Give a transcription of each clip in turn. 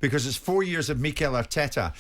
because it's 4 years of Mikel Arteta.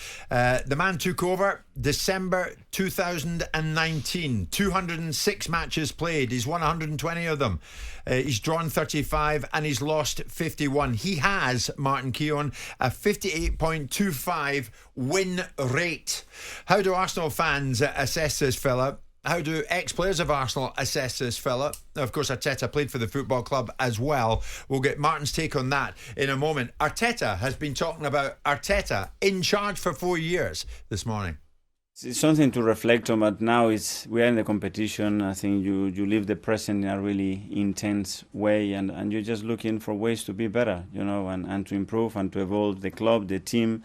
The man took over December 2019. 206 matches played. He's won 120 of them. He's drawn 35 and he's lost 51. He has, Martin Keown, a 58.25 win rate. How do Arsenal fans assess this fella? How do ex-players of Arsenal assess this fella? Of course, Arteta played for the football club as well. We'll get Martin's take on that in a moment. Arteta has been talking about Arteta in charge for 4 years this morning. It's something to reflect on, but now we are in the competition. I think you live the present in a really intense way, and you're just looking for ways to be better, and to improve and to evolve the club, the team,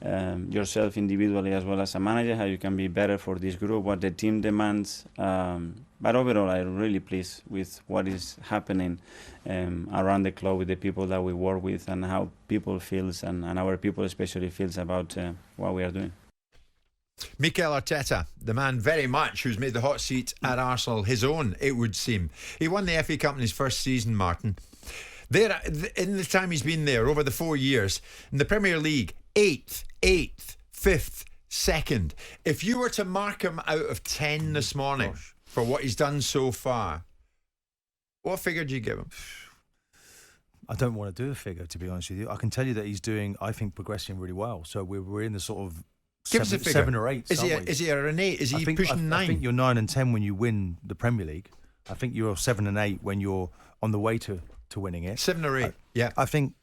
yourself individually as well as a manager, how you can be better for this group, what the team demands. But overall, I'm really pleased with what is happening around the club with the people that we work with and how people feels and our people especially feels about what we are doing. Mikel Arteta, the man very much who's made the hot seat at Arsenal his own, it would seem. He won the FA Cup in his first season, Martin. There, in the time he's been there, over the 4 years, in the Premier League, 8th, 5th, 2nd. If you were to mark him out of 10 this morning for what he's done so far, what figure do you give him? I don't want to do a figure, to be honest with you. I can tell you that he's doing, I think, progressing really well. So we're in the sort of Give us a figure. 7 or 8. Is he an 8? Is he pushing 9? I think you're 9 and 10 when you win the Premier League. I think you're 7 and 8 when you're on the way to winning it. 7 or 8, yeah. I think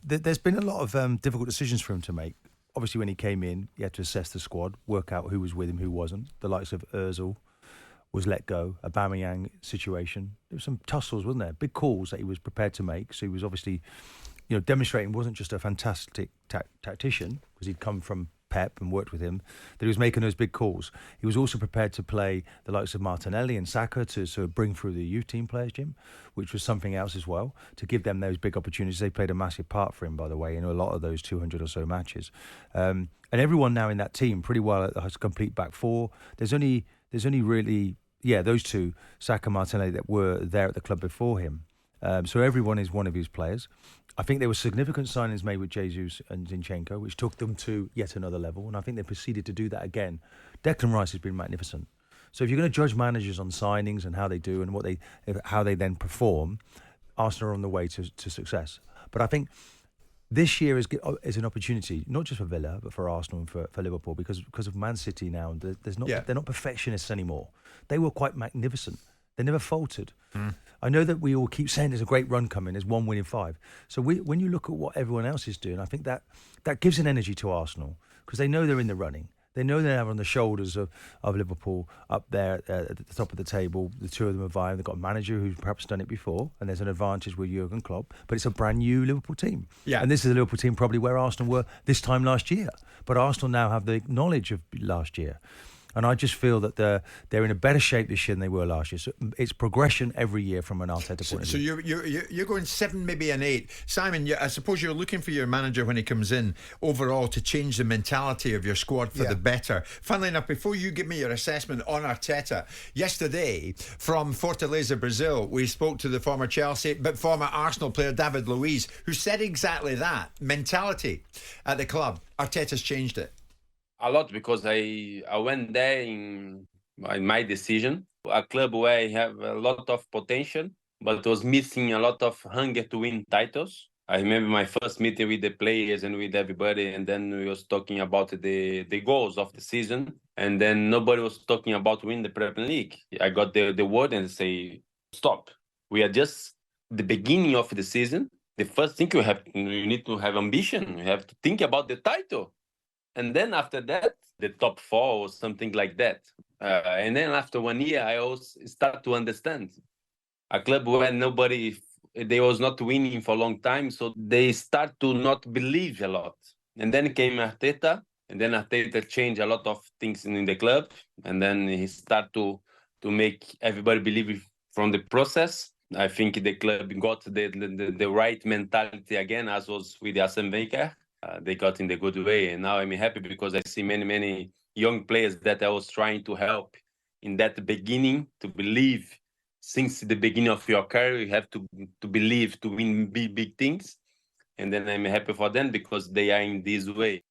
there's been a lot of difficult decisions for him to make. Obviously, when he came in, he had to assess the squad, work out who was with him, who wasn't. The likes of Ozil was let go, Aubameyang situation. There were some tussles, wasn't there? Big calls that he was prepared to make. So he was obviously, demonstrating wasn't just a fantastic tactician, because he'd come from Pep and worked with him, that he was making those big calls. He was also prepared to play the likes of Martinelli and Saka to sort of bring through the youth team players, Jim, which was something else as well, to give them those big opportunities. They played a massive part for him, by the way, in a lot of those 200 or so matches. And everyone now in that team pretty well has a complete back four. There's only really, those two, Saka, Martinelli, that were there at the club before him. So everyone is one of his players. I think there were significant signings made with Jesus and Zinchenko, which took them to yet another level, and I think they proceeded to do that again. Declan Rice has been magnificent. So if you're going to judge managers on signings and how they do and how they then perform, Arsenal are on the way to success. But I think this year is an opportunity, not just for Villa, but for Arsenal and for Liverpool, because of Man City now. They're not perfectionists anymore. They were quite magnificent. They never faltered. I know that we all keep saying there's a great run coming, there's 1 win in 5. So when you look at what everyone else is doing, I think that gives an energy to Arsenal, because they know they're in the running. They know they're on the shoulders of Liverpool up there at the top of the table. The two of them are vying. They've got a manager who's perhaps done it before, and there's an advantage with Jurgen Klopp, but it's a brand new Liverpool team. Yeah. And this is a Liverpool team probably where Arsenal were this time last year. But Arsenal now have the knowledge of last year. And I just feel that they're in a better shape this year than they were last year. So it's progression every year from an Arteta point of view. So you're going 7, maybe an 8. Simon, I suppose you're looking for your manager when he comes in overall to change the mentality of your squad for the better. Funnily enough, before you give me your assessment on Arteta, yesterday from Fortaleza, Brazil, we spoke to the former Chelsea but former Arsenal player David Luiz, who said exactly that. Mentality at the club. Arteta's changed it. A lot, because I went there in my decision. A club where I have a lot of potential, but was missing a lot of hunger to win titles. I remember my first meeting with the players and with everybody, and then we was talking about the goals of the season, and then nobody was talking about winning the Premier League. I got the word and say, stop. We are just the beginning of the season. The first thing you need to have ambition. You have to think about the title. And then after that, the top 4 or something like that. And then after 1 year, I also start to understand. A club where they was not winning for a long time, so they start to not believe a lot. And then came Arteta, and then Arteta changed a lot of things in the club. And then he start to make everybody believe from the process. I think the club got the right mentality again, as was with Arsene Wenger. They got in the good way, and now I'm happy because I see many young players that I was trying to help in that beginning to believe. Since the beginning of your career, you have to believe to win big things, and then I'm happy for them because they are in this way.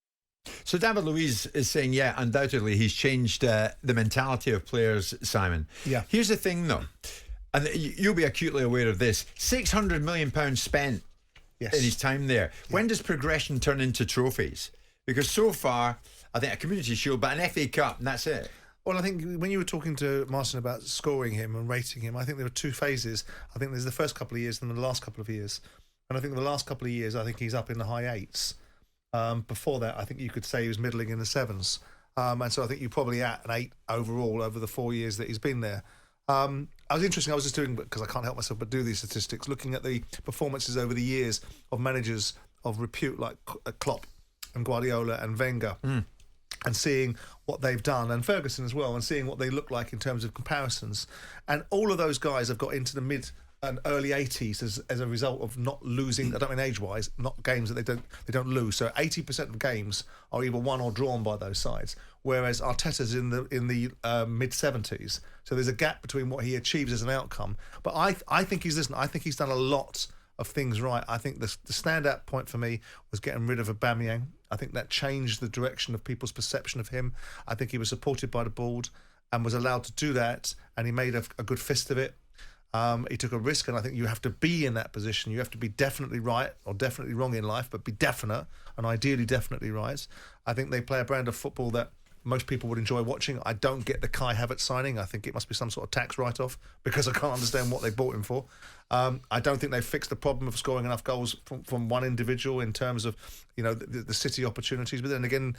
So David Luiz is saying, yeah, undoubtedly he's changed the mentality of players, Simon. Yeah. Here's the thing, though, and you'll be acutely aware of this: £600 million spent in his time there. Yeah. When does progression turn into trophies? Because so far, I think a Community Shield, but an FA Cup, and that's it. Well, I think when you were talking to Martin about scoring him and rating him, I think there were two phases. I think there's the first couple of years and the last couple of years. And I think the last couple of years, I think he's up in the high 8s. Before that, I think you could say he was middling in the 7s. And so I think you're probably at an 8 overall over the 4 years that he's been there. I was interesting, I was just doing, because I can't help myself but do these statistics, looking at the performances over the years of managers of repute like Klopp and Guardiola and Wenger. And seeing what they've done, and Ferguson as well, and seeing what they look like in terms of comparisons. And all of those guys have got into the mid and early 80s as a result of not losing. I don't mean age-wise, not games that they don't lose. So 80% of games are either won or drawn by those sides. Whereas Arteta's in the mid 70s. So there's a gap between what he achieves as an outcome. But I think he's done a lot of things right. I think the standout point for me was getting rid of Aubameyang. I think that changed the direction of people's perception of him. I think he was supported by the board and was allowed to do that, and he made a good fist of it. He took a risk, and I think you have to be in that position. You have to be definitely right or definitely wrong in life, but be definite, and ideally definitely right. I think they play a brand of football that most people would enjoy watching. I don't get the Kai Havertz signing. I think it must be some sort of tax write-off because I can't understand what they bought him for. I don't think they've fixed the problem of scoring enough goals from one individual in terms of, the City opportunities. But then again,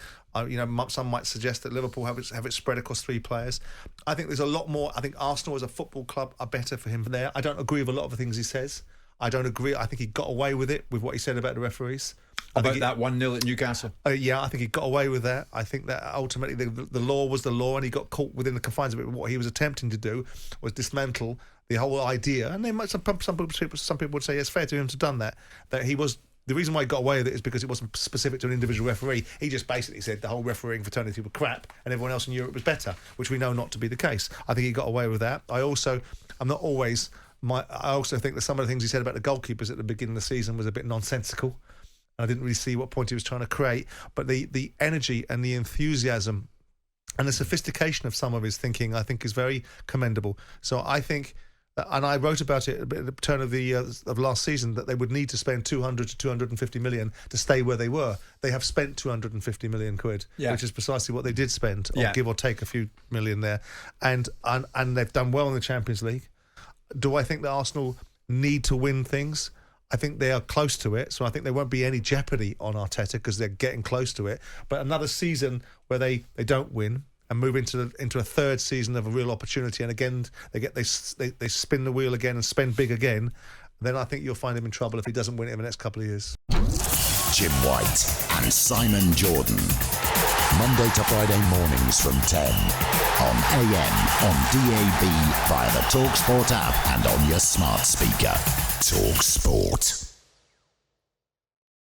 some might suggest that Liverpool have it spread across 3 players. I think there's a lot more. I think Arsenal as a football club are better for him there. I don't agree with a lot of the things he says. I don't agree. I think he got away with it with what he said about the referees. About that 1-0 at Newcastle? Yeah, I think he got away with that. I think that ultimately the law was the law, and he got caught within the confines of it. What he was attempting to do was dismantle the whole idea. And some people would say it's fair to him to have done that. That he was... The reason why he got away with it is because it wasn't specific to an individual referee. He just basically said the whole refereeing fraternity were crap and everyone else in Europe was better, which we know not to be the case. I think he got away with that. I also think that some of the things he said about the goalkeepers at the beginning of the season was a bit nonsensical. I didn't really see what point he was trying to create. But the energy and the enthusiasm and the sophistication of some of his thinking, I think, is very commendable. So I think... And I wrote about it at the turn of last season that they would need to spend 200 to 250 million to stay where they were. They have spent 250 million quid, which is precisely what they did spend, or give or take a few million there. And they've done well in the Champions League. Do I think that Arsenal need to win things? I think they are close to it, so I think there won't be any jeopardy on Arteta because they're getting close to it. But another season where they don't win and move into a third season of a real opportunity, and again they spin the wheel again and spend big again, then I think you'll find him in trouble if he doesn't win it in the next couple of years. Jim White and Simon Jordan, Monday to Friday mornings from 10 on AM, on DAB, via the talkSPORT app and on your smart speaker. talkSPORT.